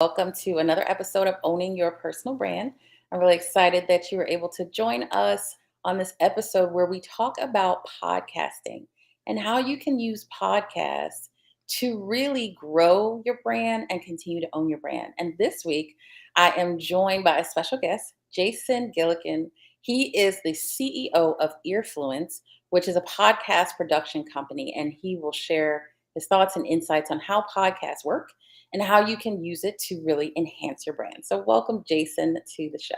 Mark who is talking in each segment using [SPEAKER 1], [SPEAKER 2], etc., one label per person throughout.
[SPEAKER 1] Welcome to another episode of Owning Your Personal Brand. I'm really excited that you were able to join us on this episode where we talk about podcasting and how you can use podcasts to really grow your brand and continue to own your brand. And this week, I am joined by a special guest, Jason Gillikin. He is the CEO of Earfluence, which is a podcast production company, and he will share his thoughts and insights on how podcasts work and how you can use it to really enhance your brand. So welcome, Jason, to the show.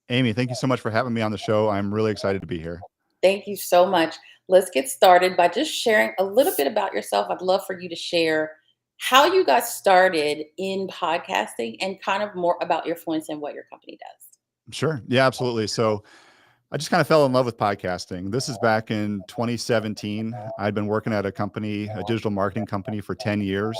[SPEAKER 2] Amy, thank you so much for having me on the show. I'm really excited to be here.
[SPEAKER 1] Thank you so much. Let's get started by just sharing a little bit about yourself. I'd love for you to share how you got started in podcasting and kind of more about Earfluence and what your company does.
[SPEAKER 2] Sure. Yeah, absolutely. So I just kind of fell in love with podcasting. This is back in 2017. I'd been working at a company, a digital marketing company for 10 years.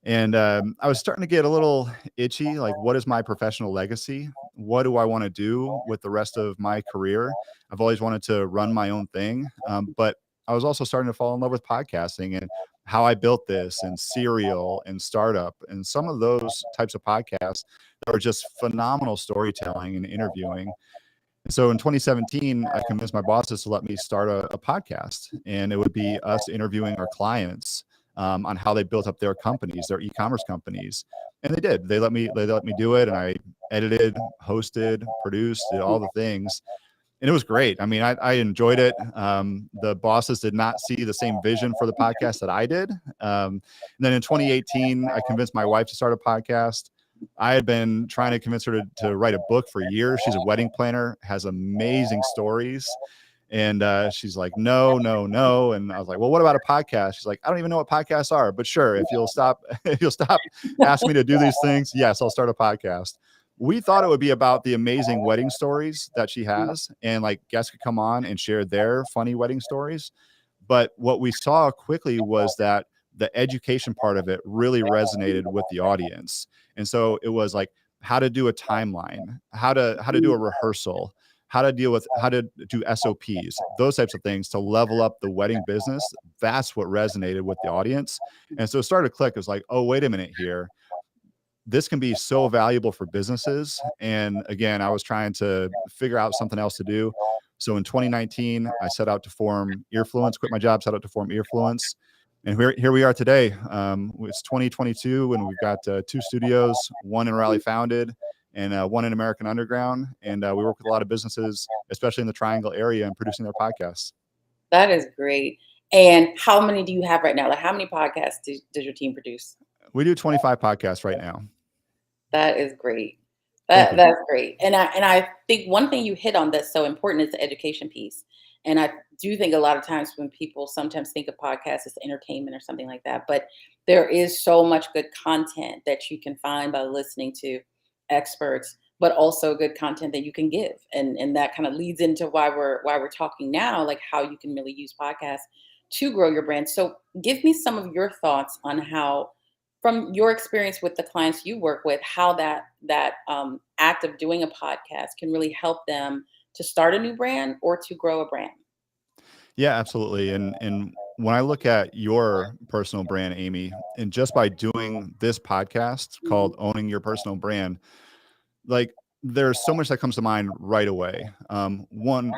[SPEAKER 2] And I was starting to get a little itchy. Like, what is my professional legacy? What do I want to do with the rest of my career? I've always wanted to run my own thing. But I was also starting to fall in love with podcasting and how I built this and Serial and Startup and some of those types of podcasts that were just phenomenal storytelling and interviewing. And so in 2017, I convinced my bosses to let me start a podcast, and it would be us interviewing our clients on how they built up their companies, their e-commerce companies. And they did. They let me do it, and I edited, hosted, produced, did all the things. And it was great. I mean, I enjoyed it. The bosses did not see the same vision for the podcast that I did. And then in 2018, I convinced my wife to start a podcast. I had been trying to convince her to write a book for years. She's a wedding planner, has amazing stories. And she's like, no. And I was like, well, what about a podcast? She's like, I don't even know what podcasts are, but sure, if you'll stop asking me to do these things, yes, I'll start a podcast. We thought it would be about the amazing wedding stories that she has, and like guests could come on and share their funny wedding stories. But what we saw quickly was that the education part of it really resonated with the audience. And so it was like how to do a timeline, how to do a rehearsal, how to do SOPs, those types of things to level up the wedding business. That's what resonated with the audience. And so it started to click. It was like, oh, wait a minute here. This can be so valuable for businesses. And again, I was trying to figure out something else to do. So in 2019, I set out to form Earfluence, quit my job, set out to form Earfluence. And here we are today. It's 2022, and we've got 2 studios, one in Raleigh founded, and one in American Underground. And we work with a lot of businesses, especially in the Triangle area, and producing their podcasts.
[SPEAKER 1] That is great. And how many do you have right now? Like, how many podcasts does your team produce?
[SPEAKER 2] We do 25 podcasts right now.
[SPEAKER 1] That is great. That's great. And I think one thing you hit on that's so important is the education piece. And I do think a lot of times when people sometimes think of podcasts as entertainment or something like that, but there is so much good content that you can find by listening to experts, but also good content that you can give. And that kind of leads into why we're talking now, like how you can really use podcasts to grow your brand. So give me some of your thoughts on how, from your experience with the clients you work with, how that act of doing a podcast can really help them to start a new brand or to grow a brand.
[SPEAKER 2] Yeah, absolutely. And when I look at your personal brand, Amy, and just by doing this podcast called Owning Your Personal Brand, like there's so much that comes to mind right away. One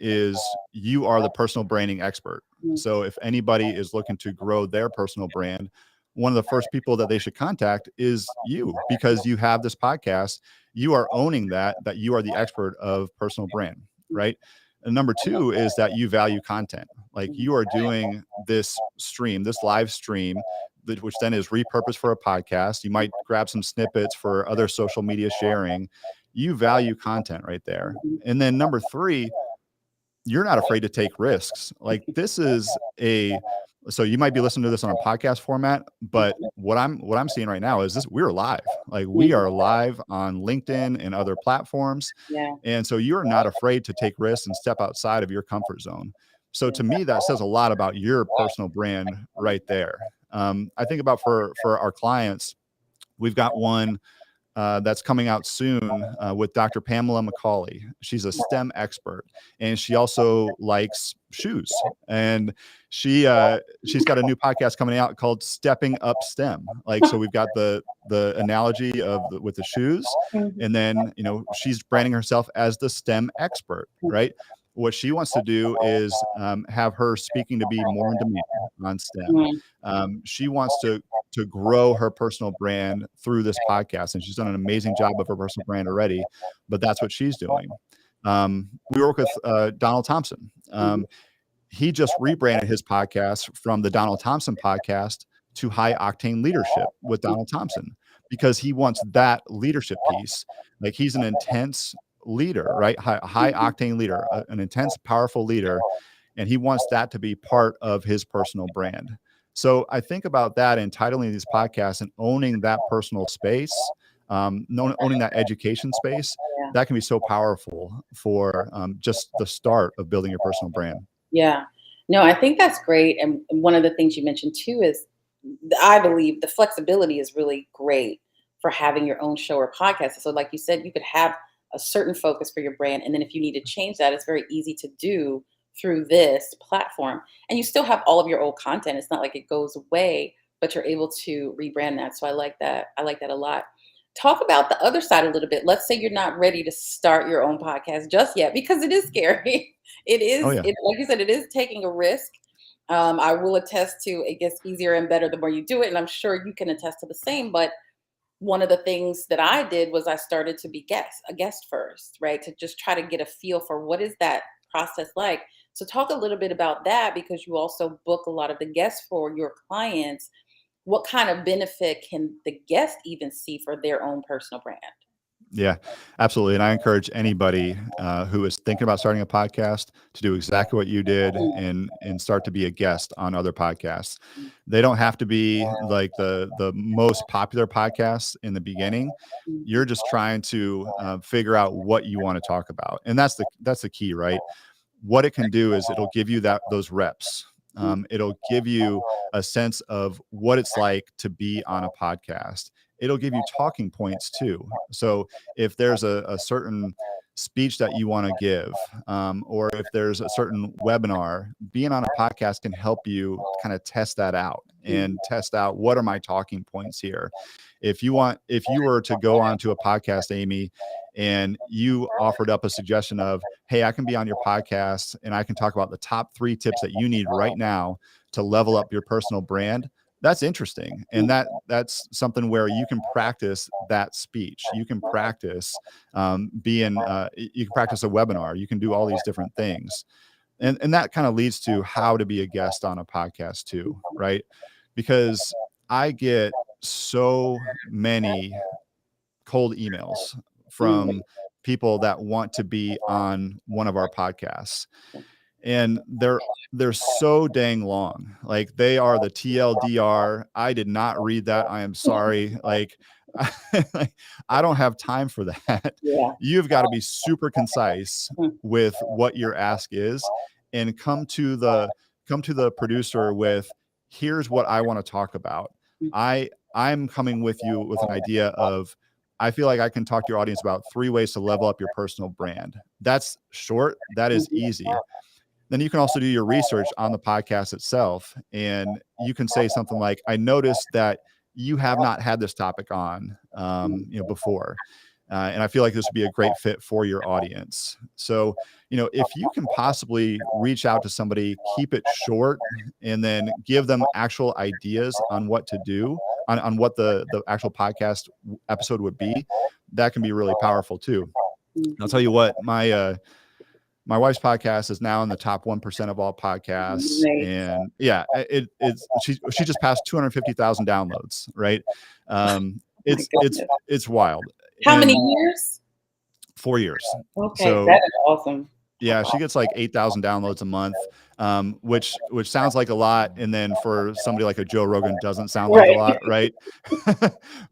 [SPEAKER 2] is you are the personal branding expert. So if anybody is looking to grow their personal brand, one of the first people that they should contact is you, because you have this podcast. You are owning that you are the expert of personal brand, right? And number 2 is that you value content. Like you are doing this live stream, which then is repurposed for a podcast. You might grab some snippets for other social media sharing. You value content right there. And then number 3, you're not afraid to take risks. Like so you might be listening to this on a podcast format, but what I'm seeing right now is this: we're live. Like we are live on LinkedIn and other platforms.
[SPEAKER 1] Yeah.
[SPEAKER 2] And so you're not afraid to take risks and step outside of your comfort zone. So to me, that says a lot about your personal brand right there. I think about for our clients, we've got one that's coming out soon with Dr. Pamela McCauley. She's a STEM expert, and she also likes shoes. And she's got a new podcast coming out called Stepping Up STEM. Like, so we've got the analogy of with the shoes, and then she's branding herself as the STEM expert, right? What she wants to do is have her speaking to be more in demand on STEM. She wants to grow her personal brand through this podcast, and she's done an amazing job of her personal brand already. But that's what she's doing. We work with Donald Thompson. He just rebranded his podcast from the Donald Thompson podcast to High Octane Leadership with Donald Thompson, because he wants that leadership piece. Like, he's an intense leader, right? High octane leader, an intense, powerful leader. And he wants that to be part of his personal brand. So I think about that, entitling these podcasts and owning that personal space, owning that education space. That can be so powerful for just the start of building your personal brand.
[SPEAKER 1] Yeah, no, I think that's great. And one of the things you mentioned too is, I believe the flexibility is really great for having your own show or podcast. So like you said, you could have a certain focus for your brand, and then if you need to change that, it's very easy to do through this platform. And you still have all of your old content. It's not like it goes away, but you're able to rebrand that. So I like that. I like that a lot. Talk about the other side a little bit. Let's say you're not ready to start your own podcast just yet, because it is scary. It is, like you said, it is taking a risk. I will attest to, it gets easier and better the more you do it. And I'm sure you can attest to the same. But one of the things that I did was I started to be a guest first, right? To just try to get a feel for what is that process like. So talk a little bit about that, because you also book a lot of the guests for your clients. What kind of benefit can the guest even see for their own personal brand?
[SPEAKER 2] Yeah, absolutely. And I encourage anybody who is thinking about starting a podcast to do exactly what you did and start to be a guest on other podcasts. They don't have to be like the most popular podcasts in the beginning. You're just trying to figure out what you want to talk about. And that's the key, right? What it can do is it'll give you those reps. It'll give you a sense of what it's like to be on a podcast. It'll give you talking points too. So if there's a certain speech that you want to give, or if there's a certain webinar, being on a podcast can help you kind of test that out and test out, what are my talking points here? If you were to go onto a podcast, Amy, and you offered up a suggestion of, hey, I can be on your podcast and I can talk about the top 3 tips that you need right now to level up your personal brand, that's interesting. And that's something where you can practice that speech. You can practice you can practice a webinar. You can do all these different things. And that kind of leads to how to be a guest on a podcast too, right? Because I get so many cold emails from people that want to be on one of our podcasts. And they're so dang long. Like, they are the TLDR. I did not read that. I am sorry. Like, I don't have time for that. You've got to be super concise with what your ask is, and come to the producer with, here's what I want to talk about. I'm coming with you with an idea of, I feel like I can talk to your audience about 3 ways to level up your personal brand. That's short. That is easy. Then you can also do your research on the podcast itself. And you can say something like, I noticed that you have not had this topic on, before. And I feel like this would be a great fit for your audience. So, if you can possibly reach out to somebody, keep it short, and then give them actual ideas on what to do, on what the actual podcast episode would be, that can be really powerful too. I'll tell you what, my wife's podcast is now in the top 1% of all podcasts. And yeah, she just passed 250,000 downloads, right? It's wild.
[SPEAKER 1] How many years?
[SPEAKER 2] 4 years.
[SPEAKER 1] Okay, so, that is awesome.
[SPEAKER 2] Yeah, she gets like 8,000 downloads a month, which sounds like a lot. And then for somebody like a Joe Rogan, doesn't sound like a lot, right?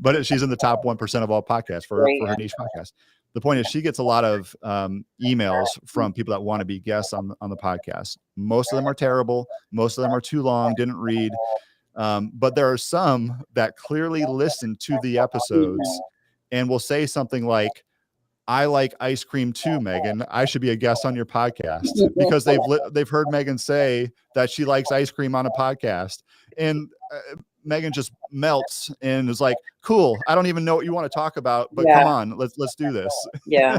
[SPEAKER 2] But she's in the top 1% of all podcasts for her niche podcast. The point is, she gets a lot of emails from people that want to be guests on the podcast. Most of them are terrible. Most of them are too long, didn't read. But there are some that clearly listen to the episodes and will say something like, I like ice cream too, Megan. I should be a guest on your podcast, because they've heard Megan say that she likes ice cream on a podcast, and Megan just melts and is like, "Cool. I don't even know what you want to talk about, but come
[SPEAKER 1] Yeah.
[SPEAKER 2] on, let's do this."
[SPEAKER 1] Yeah.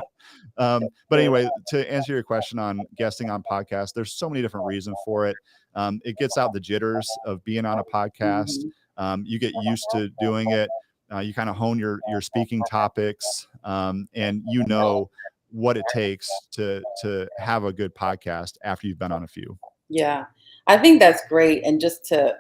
[SPEAKER 2] But anyway, to answer your question on guesting on podcasts, there's so many different reasons for it. It gets out the jitters of being on a podcast.
[SPEAKER 1] Mhm.
[SPEAKER 2] You get used to doing it. You kind of hone your speaking topics, and you know what it takes to have a good podcast after you've been on a few.
[SPEAKER 1] Yeah. I think that's great. And just to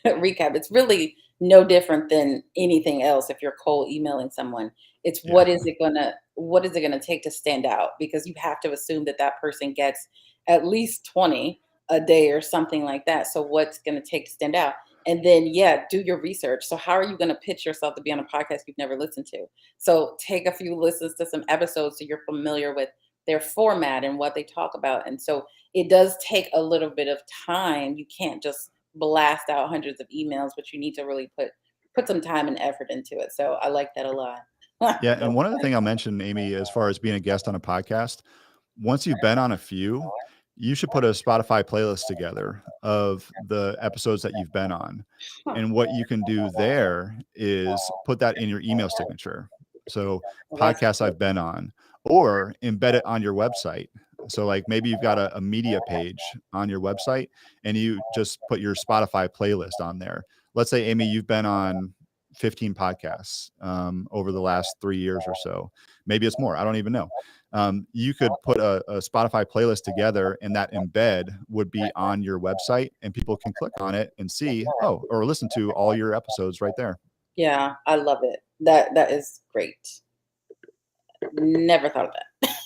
[SPEAKER 1] recap, it's really no different than anything else if you're cold emailing someone. It's
[SPEAKER 2] Yeah,
[SPEAKER 1] what is it gonna take to stand out? Because you have to assume that that person gets at least 20 a day or something like that. So what's gonna take to stand out? And then, yeah, do your research. So how are you gonna pitch yourself to be on a podcast you've never listened to? So take a few listens to some episodes so you're familiar with their format and what they talk about. And so it does take a little bit of time. You can't just blast out hundreds of emails, but you need to really put some time and effort into it. So I like that a lot.
[SPEAKER 2] yeah.
[SPEAKER 1] That's
[SPEAKER 2] And one other
[SPEAKER 1] funny.
[SPEAKER 2] thing I'll mention, Amy, as far as being a guest on a podcast, once you've been on a few, you should put a Spotify playlist together of the episodes that you've been on.
[SPEAKER 1] Huh.
[SPEAKER 2] And what you can do there is put that in your email signature. So,
[SPEAKER 1] Well, that's
[SPEAKER 2] podcasts I've been on, or embed it on your website. So, like maybe you've got a media page on your website and you just put your Spotify playlist on there. Let's say, Amy, you've been on 15 podcasts over the last 3 years or so. Maybe it's more. I don't even know. You could put a Spotify playlist together, and that embed would be on your website, and people can click on it and see, oh, or listen to all your episodes right there.
[SPEAKER 1] yeah, I love it. That is great. Never thought of that.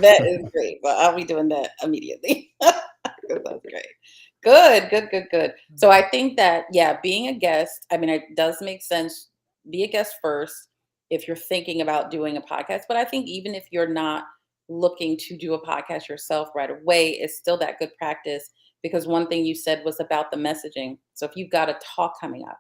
[SPEAKER 1] That is great. But I'll be doing that immediately. That's great. Good, good, good, good. So I think that, yeah, being a guest, I mean, it does make sense. Be a guest first if you're thinking about doing a podcast. But I think even if you're not looking to do a podcast yourself right away, it's still that good practice because one thing you said was about the messaging. So if you've got a talk coming up,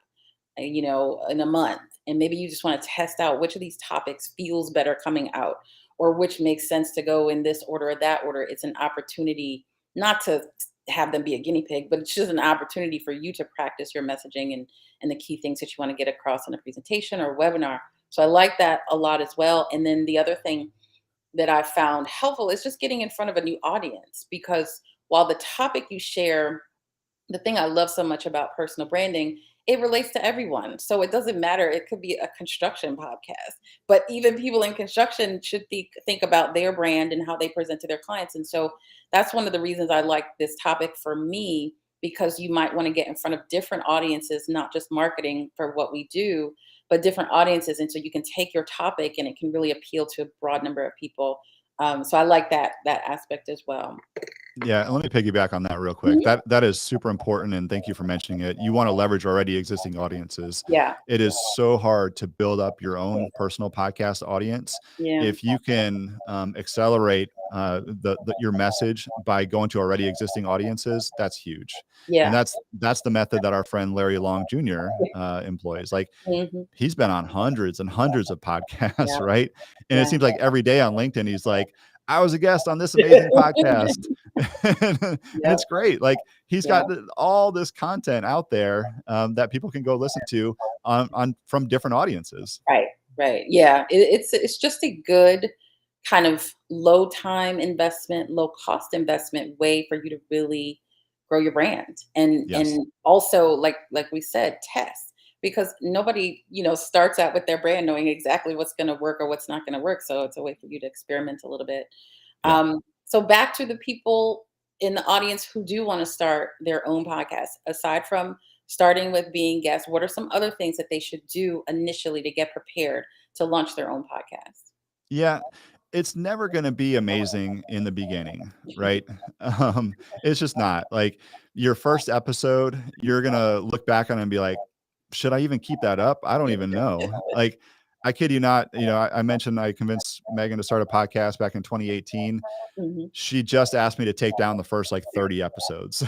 [SPEAKER 1] in a month, and maybe you just want to test out which of these topics feels better coming out or which makes sense to go in this order or that order, it's an opportunity not to have them be a guinea pig, but it's just an opportunity for you to practice your messaging and the key things that you want to get across in a presentation or webinar. So I like that a lot as well. And then the other thing that I found helpful is just getting in front of a new audience because while the topic you share, the thing I love so much about personal branding, it relates to everyone. So it doesn't matter. It could be a construction podcast, but even people in construction should think about their brand and how they present to their clients. And so that's one of the reasons I like this topic for me, because you might want to get in front of different audiences, not just marketing for what we do, but different audiences. And so you can take your topic and it can really appeal to a broad number of people. So I like that aspect as well.
[SPEAKER 2] Yeah, and let me piggyback on that real quick.
[SPEAKER 1] Mhm.
[SPEAKER 2] That is super important, and thank you for mentioning it. You want to leverage already existing audiences.
[SPEAKER 1] Yeah.
[SPEAKER 2] It is so hard to build up your own personal podcast audience.
[SPEAKER 1] Yeah.
[SPEAKER 2] If you can accelerate your message by going to already existing audiences, that's huge. And
[SPEAKER 1] Yeah.
[SPEAKER 2] that's the method that our friend Larry Long Jr. Employs. Like
[SPEAKER 1] Mhm.
[SPEAKER 2] he's been on hundreds and hundreds of podcasts,
[SPEAKER 1] Yeah.
[SPEAKER 2] right? And it
[SPEAKER 1] Yeah.
[SPEAKER 2] seems like every day on LinkedIn, he's like, I was a guest on this amazing podcast. And
[SPEAKER 1] Yep.
[SPEAKER 2] it's great. Like he's
[SPEAKER 1] Yeah.
[SPEAKER 2] got all this content out there that people can go listen to on from different audiences.
[SPEAKER 1] Right. Right. Yeah. It's just a good kind of low time investment, low cost investment way for you to really grow your brand.
[SPEAKER 2] Yes.
[SPEAKER 1] And also like we said, test because nobody, starts out with their brand knowing exactly what's going to work or what's not going to work. So it's a way for you to experiment a little bit.
[SPEAKER 2] Yeah.
[SPEAKER 1] So back to the people in the audience who do want to start their own podcast, aside from starting with being guests, what are some other things that they should do initially to get prepared to launch their own podcast?
[SPEAKER 2] Yeah. It's never going to be amazing in the beginning, right? It's just not like your first episode, you're going to look back on it and be like, should I even keep that up? I don't even know. Like, I kid you not, I mentioned I convinced Megan to start a podcast back in 2018.
[SPEAKER 1] Mhm.
[SPEAKER 2] She just asked me to take down the first like 30 episodes.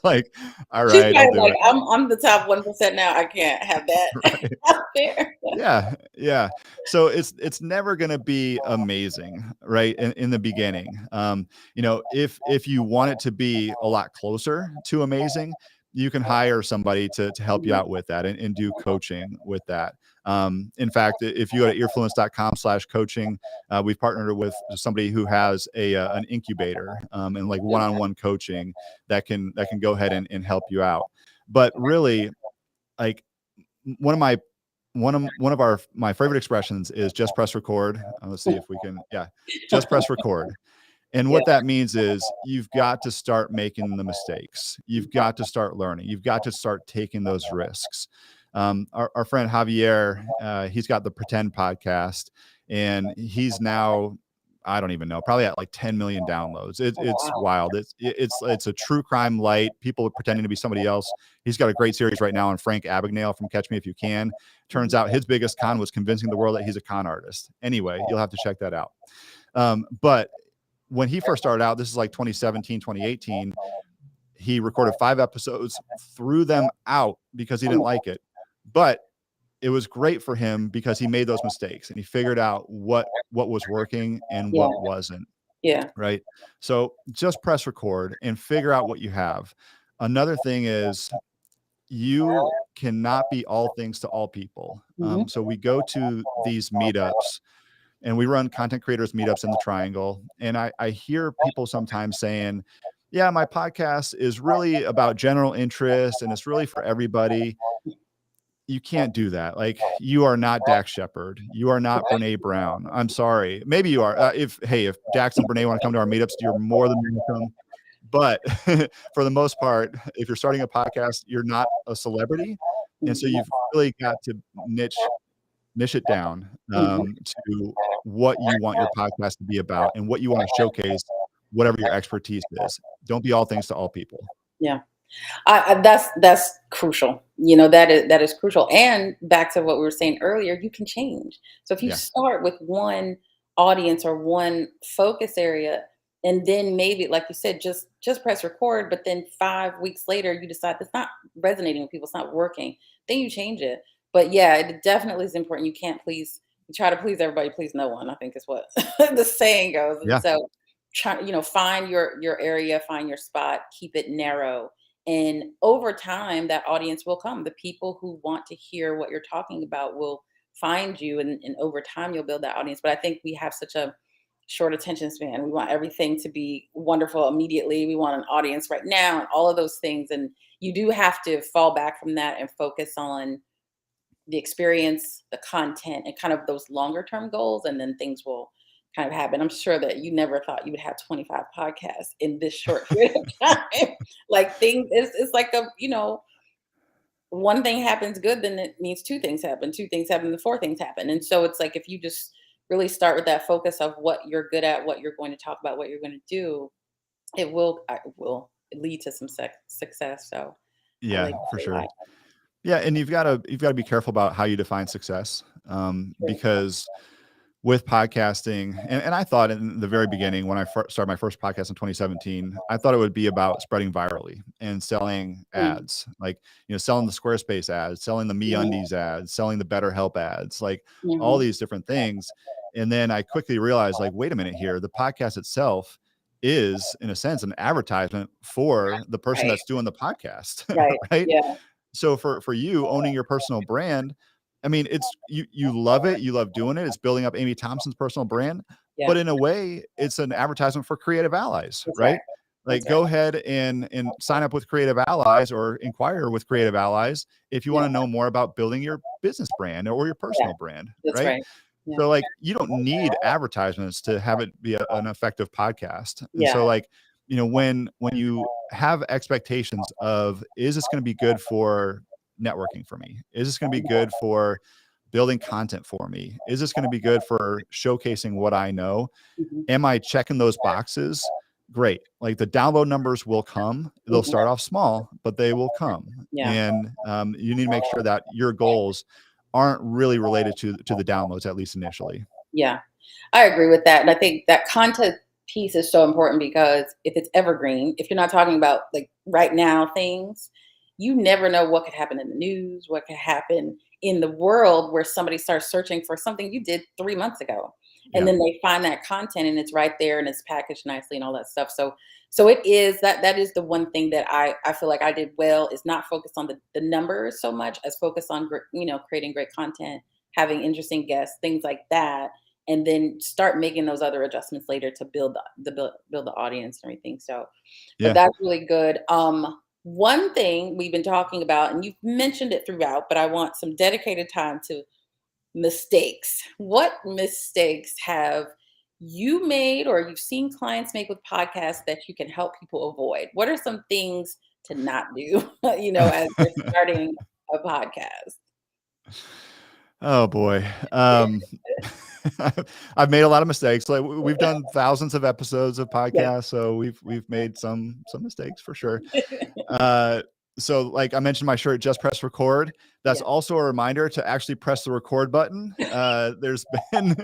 [SPEAKER 2] Like, all
[SPEAKER 1] She's
[SPEAKER 2] right, I'll
[SPEAKER 1] probably
[SPEAKER 2] do
[SPEAKER 1] like,
[SPEAKER 2] it.
[SPEAKER 1] I'm the top 1% now. I can't have that
[SPEAKER 2] Right.
[SPEAKER 1] out there.
[SPEAKER 2] Yeah, yeah. So it's never gonna be amazing, right? In the beginning. If you want it to be a lot closer to amazing, you can hire somebody to help you
[SPEAKER 1] Mhm.
[SPEAKER 2] out with that and do coaching with that. In fact, if you go to earfluence.com/coaching, we've partnered with somebody who has an incubator and like one-on-one coaching that can go ahead and help you out. But really, like one of my one of our my favorite expressions is just press record. Let's see if we can. Yeah, just press record. And
[SPEAKER 1] Yeah.
[SPEAKER 2] what that means is you've got to start making the mistakes. You've got to start learning. You've got to start taking those risks. Our friend Javier, he's got the Pretend podcast, and he's now, I don't even know, probably at like 10 million downloads.
[SPEAKER 1] Oh,
[SPEAKER 2] It's
[SPEAKER 1] wow.
[SPEAKER 2] wild. It's a true crime light. People pretending to be somebody else. He's got a great series right now on Frank Abagnale from Catch Me If You Can. Turns
[SPEAKER 1] Mhm.
[SPEAKER 2] out his biggest con was convincing the world that he's a con artist. Anyway, you'll have to check that out. But when he first started out, this is like 2017, 2018, he recorded 5 episodes, threw them out because he didn't like it. But it was great for him because he made those mistakes and he figured out what was working and
[SPEAKER 1] Yeah.
[SPEAKER 2] what wasn't,
[SPEAKER 1] Yeah.
[SPEAKER 2] right? So just press record and figure out what you have. Another thing is you cannot be all things to all people.
[SPEAKER 1] Mhm.
[SPEAKER 2] So we go to these meetups and we run content creators meetups in the Triangle. And I hear people sometimes saying, yeah, my podcast is really about general interest and it's really for everybody. You can't do that. Like, you are not Dax Shepard. You are not Brene Brown. I'm sorry. Maybe you are. If Dax and Brene want to come to our meetups, you're more than welcome. But for the most part, if you're starting a podcast, you're not a celebrity. And so
[SPEAKER 1] Mhm.
[SPEAKER 2] you've really got to niche it down
[SPEAKER 1] Mhm.
[SPEAKER 2] to what you want your podcast to be about and what you want to showcase, whatever your expertise is. Don't be all things to all people.
[SPEAKER 1] Yeah. That's crucial. That is crucial. And back to what we were saying earlier, you can change. So if you
[SPEAKER 2] Yeah.
[SPEAKER 1] start with one audience or one focus area, and then maybe, like you said, just press record, but then 5 weeks later you decide it's not resonating with people, it's not working, then you change it. But yeah, it definitely is important. You try to please everybody, please no one, I think is what the saying goes. And
[SPEAKER 2] Yeah.
[SPEAKER 1] so find your area, find your spot, keep it narrow, and over time, that audience will come. The people who want to hear what you're talking about will find you, and over time, you'll build that audience. But I think we have such a short attention span. We want everything to be wonderful immediately. We want an audience right now, and all of those things. And you do have to fall back from that and focus on the experience, the content, and kind of those longer term goals, and then things will kind of happen. I'm sure that you never thought you would have 25 podcasts in this short period of time. Like, things, it's like one thing happens good, then it means two things happen. Two things happen, the four things happen. And so it's like if you just really start with that focus of what you're good at, what you're going to talk about, what you're going to do, it will lead to some success. So I
[SPEAKER 2] Yeah,
[SPEAKER 1] like
[SPEAKER 2] for
[SPEAKER 1] that a
[SPEAKER 2] sure.
[SPEAKER 1] lot.
[SPEAKER 2] Yeah. And you've got to be careful about how you define success. Because with podcasting, and I thought in the very beginning when I started my first podcast in 2017, I thought it would be about spreading virally and selling
[SPEAKER 1] Mm,
[SPEAKER 2] ads, like, selling the Squarespace ads, selling the
[SPEAKER 1] mhm,
[SPEAKER 2] MeUndies ads, selling the BetterHelp ads, like all
[SPEAKER 1] mhm.
[SPEAKER 2] these different things. And then I quickly realized, like, wait a minute here, the podcast itself is in a sense an advertisement for the person
[SPEAKER 1] Right,
[SPEAKER 2] that's doing the podcast,
[SPEAKER 1] right.
[SPEAKER 2] right?
[SPEAKER 1] Yeah,
[SPEAKER 2] So for you owning your personal brand, I mean, it's you love it, you love doing it. It's building up Amy Thompson's personal brand, but
[SPEAKER 1] yeah.
[SPEAKER 2] in a way, it's an advertisement for Creative Allies,
[SPEAKER 1] That's right.
[SPEAKER 2] right? Like,
[SPEAKER 1] That's right.
[SPEAKER 2] go ahead and sign up with Creative Allies or inquire with Creative Allies if you want
[SPEAKER 1] Yeah,
[SPEAKER 2] to know more about building your business brand or your
[SPEAKER 1] yeah.
[SPEAKER 2] personal brand,
[SPEAKER 1] That's
[SPEAKER 2] right?
[SPEAKER 1] right. Yeah,
[SPEAKER 2] So, like, you don't need advertisements to have it be an effective podcast. And
[SPEAKER 1] yeah.
[SPEAKER 2] so, like, when you have expectations of, is this going to be good for networking for me? Is this going to be good for building content for me? Is this going to be good for showcasing what I know?
[SPEAKER 1] Mhm,
[SPEAKER 2] Am I checking those boxes? Great. Like, the download numbers will come. They'll
[SPEAKER 1] mhm.
[SPEAKER 2] start off small, but they will come.
[SPEAKER 1] Yeah,
[SPEAKER 2] And you need to make sure that your goals aren't really related to the downloads, at least initially.
[SPEAKER 1] yeah. I agree with that, and I think that content. piece is so important because if it's evergreen, if you're not talking about like right now things, you never know what could happen in the news, what could happen in the world where somebody starts searching for something you did 3 months ago. And
[SPEAKER 2] Yeah.
[SPEAKER 1] then they find that content and it's right there and it's packaged nicely and all that stuff. So it is that is the one thing that I feel like I did well is not focus on the numbers so much as focus on creating great content, having interesting guests, things like that, and then start making those other adjustments later to build the audience and everything. So, but
[SPEAKER 2] Yeah.
[SPEAKER 1] that's really good. One thing we've been talking about, and you've mentioned it throughout, but I want some dedicated time to mistakes. What mistakes have you made or you've seen clients make with podcasts that you can help people avoid? What are some things to not do, as you're starting a podcast?
[SPEAKER 2] Oh boy. I've made a lot of mistakes. Like we've done thousands of episodes of
[SPEAKER 1] Yeah.
[SPEAKER 2] podcasts, so we've made some mistakes for sure. Uh, so like I mentioned, my shirt, just press record. That's
[SPEAKER 1] Yeah.
[SPEAKER 2] also a reminder to actually press the record button. There's been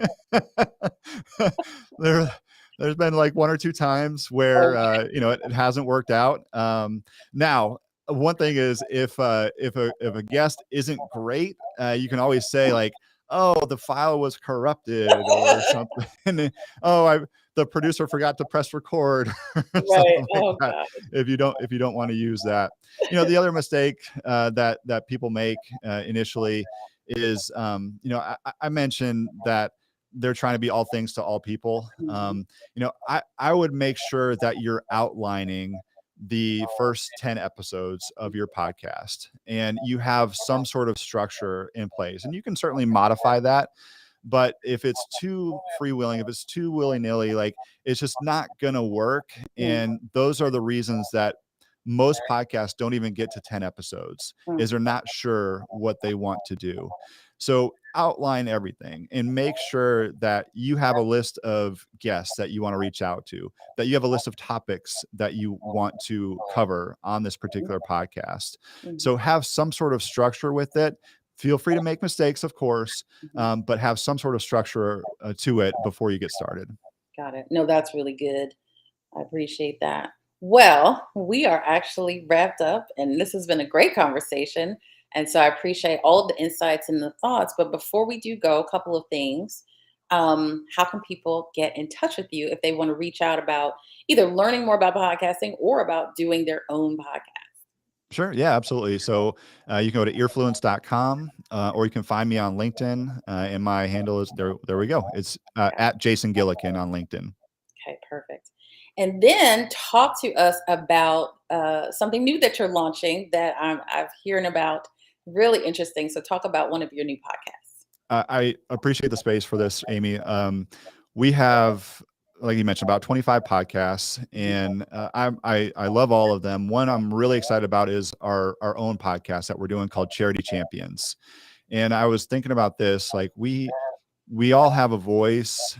[SPEAKER 2] there there's been like one or two times where
[SPEAKER 1] Okay.
[SPEAKER 2] it hasn't worked out. Now one thing is if a guest isn't great, you can always say like, oh, the file was corrupted or something. oh, the producer forgot to press record or
[SPEAKER 1] Right.
[SPEAKER 2] something like
[SPEAKER 1] Oh
[SPEAKER 2] that.
[SPEAKER 1] God.
[SPEAKER 2] If you don't want to use that, the other mistake that people make initially is I mentioned that they're trying to be all things to all people.
[SPEAKER 1] Mhm.
[SPEAKER 2] I would make sure that you're outlining the first 10 episodes of your podcast and you have some sort of structure in place, and you can certainly modify that. But if it's too freewheeling, if it's too willy-nilly, like it's just not gonna work.
[SPEAKER 1] Mm,
[SPEAKER 2] And those are the reasons that most podcasts don't even get to 10 episodes,
[SPEAKER 1] mm,
[SPEAKER 2] is they're not sure what they want to do. So outline everything and make sure that you have a list of guests that you want to reach out to, that you have a list of topics that you want to cover on this particular podcast.
[SPEAKER 1] mhm,
[SPEAKER 2] So have some sort of structure with it. Feel free to make mistakes, of course,
[SPEAKER 1] mhm.
[SPEAKER 2] but have some sort of structure to it before you get started.
[SPEAKER 1] Got it. No, that's really good. I appreciate that. Well, we are actually wrapped up, and this has been a great conversation. And so I appreciate all the insights and the thoughts. But before we do go, a couple of things. How can people get in touch with you if they want to reach out about either learning more about podcasting or about doing their own podcast?
[SPEAKER 2] Sure. Yeah, absolutely. So you can go to earfluence.com or you can find me on LinkedIn. And my handle is there. There we go. It's at Jason Gillikin on LinkedIn.
[SPEAKER 1] Okay, perfect. And then talk to us about something new that you're launching that I'm hearing about. Really interesting. So talk about one of your new podcasts.
[SPEAKER 2] I appreciate the space for this, Amy. We have, like you mentioned, about 25 podcasts,
[SPEAKER 1] Mhm.
[SPEAKER 2] and I love all of them. One I'm really excited about is our own podcast that we're doing called Charity Champions. And I was thinking about this, like we all have a voice.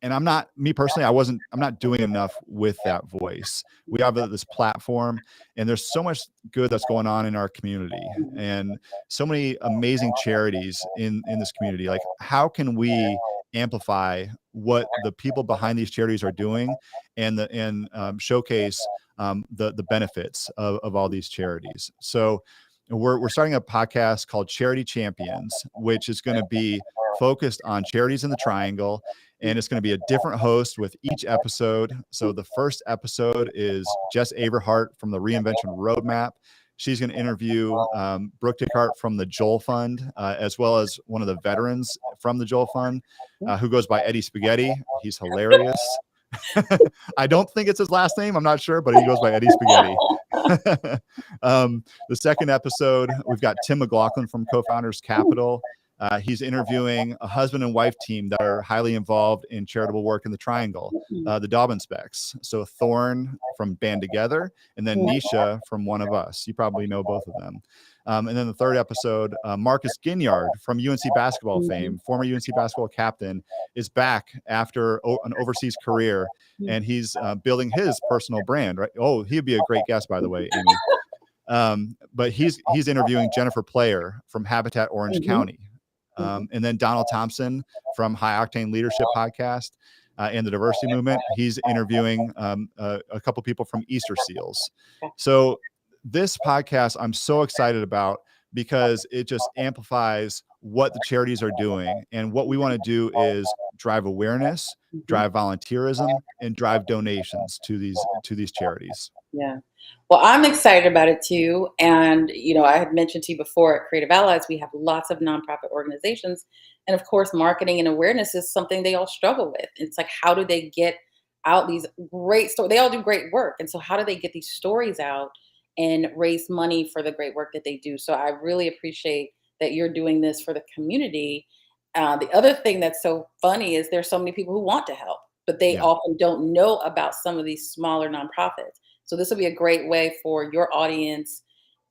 [SPEAKER 2] And I'm not, me personally, I'm not doing enough with that voice. We have this platform, and there's so much good that's going on in our community,
[SPEAKER 1] Mhm.
[SPEAKER 2] and so many amazing charities in this community. Like, how can we amplify what the people behind these charities are doing, and showcase the benefits of all these charities? So we're starting a podcast called Charity Champions, which is going to be focused on charities in the Triangle, and it's going to be a different host with each episode. So the first episode is Jess Averhart from the Reinvention Roadmap. She's going to interview Brooke Dickhart from the Joel Fund, as well as one of the veterans from the Joel Fund, who goes by Eddie Spaghetti. He's hilarious. I don't think it's his last name. I'm not sure, but he goes by Eddie Spaghetti. The second episode, we've got Tim McLaughlin from Co-Founders Capital. He's interviewing a husband and wife team that are highly involved in charitable work in the Triangle, the Dobbin Specs. So Thorn from Band Together, and then Nisha from One of Us. You probably know both of them. And then the third episode, Marcus Ginyard from UNC basketball fame, former UNC basketball captain, is back after an overseas career, and he's building his personal brand. Right? Oh, he'd be a great guest, by the way, Amy. But he's interviewing Jennifer Player from Habitat Orange
[SPEAKER 1] Mhm.
[SPEAKER 2] County. And then Donald Thompson from High Octane Leadership Podcast. in the diversity movement. He's interviewing a couple people from Easter Seals.
[SPEAKER 1] Okay.
[SPEAKER 2] So this podcast I'm so excited about because it just amplifies what the charities are doing. And what we want to do is drive awareness,
[SPEAKER 1] Mhm.
[SPEAKER 2] drive volunteerism, and drive donations to these charities.
[SPEAKER 1] Yeah. Well, I'm excited about it too. And, I had mentioned to you before at Creative Allies, we have lots of nonprofit organizations. And of course, marketing and awareness is something they all struggle with. It's like, how do they get out these great stories? They all do great work. And so, how do they get these stories out and raise money for the great work that they do? So, I really appreciate that you're doing this for the community. The other thing that's so funny is there's so many people who want to help, but they
[SPEAKER 2] Yeah.
[SPEAKER 1] often don't know about some of these smaller nonprofits. So this will be a great way for your audience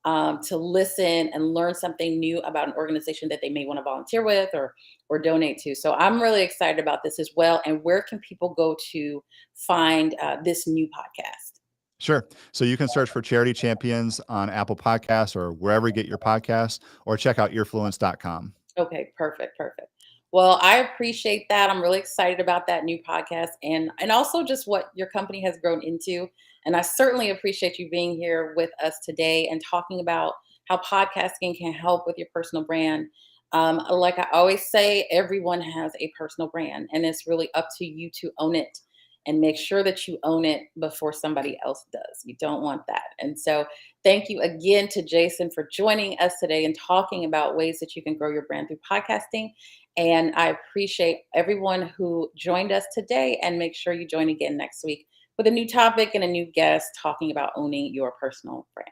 [SPEAKER 1] to listen and learn something new about an organization that they may want to volunteer with or donate to. So I'm really excited about this as well. And where can people go to find this new podcast?
[SPEAKER 2] Sure. So you can search for Charity Champions on Apple Podcasts or wherever you get your podcasts, or check out earfluence.com.
[SPEAKER 1] Okay, perfect, perfect. Well, I appreciate that. I'm really excited about that new podcast and also just what your company has grown into. And I certainly appreciate you being here with us today and talking about how podcasting can help with your personal brand. Like I always say, everyone has a personal brand, and it's really up to you to own it and make sure that you own it before somebody else does. You don't want that. And so thank you again to Jason for joining us today and talking about ways that you can grow your brand through podcasting. And I appreciate everyone who joined us today, and make sure you join again next week with a new topic and a new guest talking about owning your personal brand.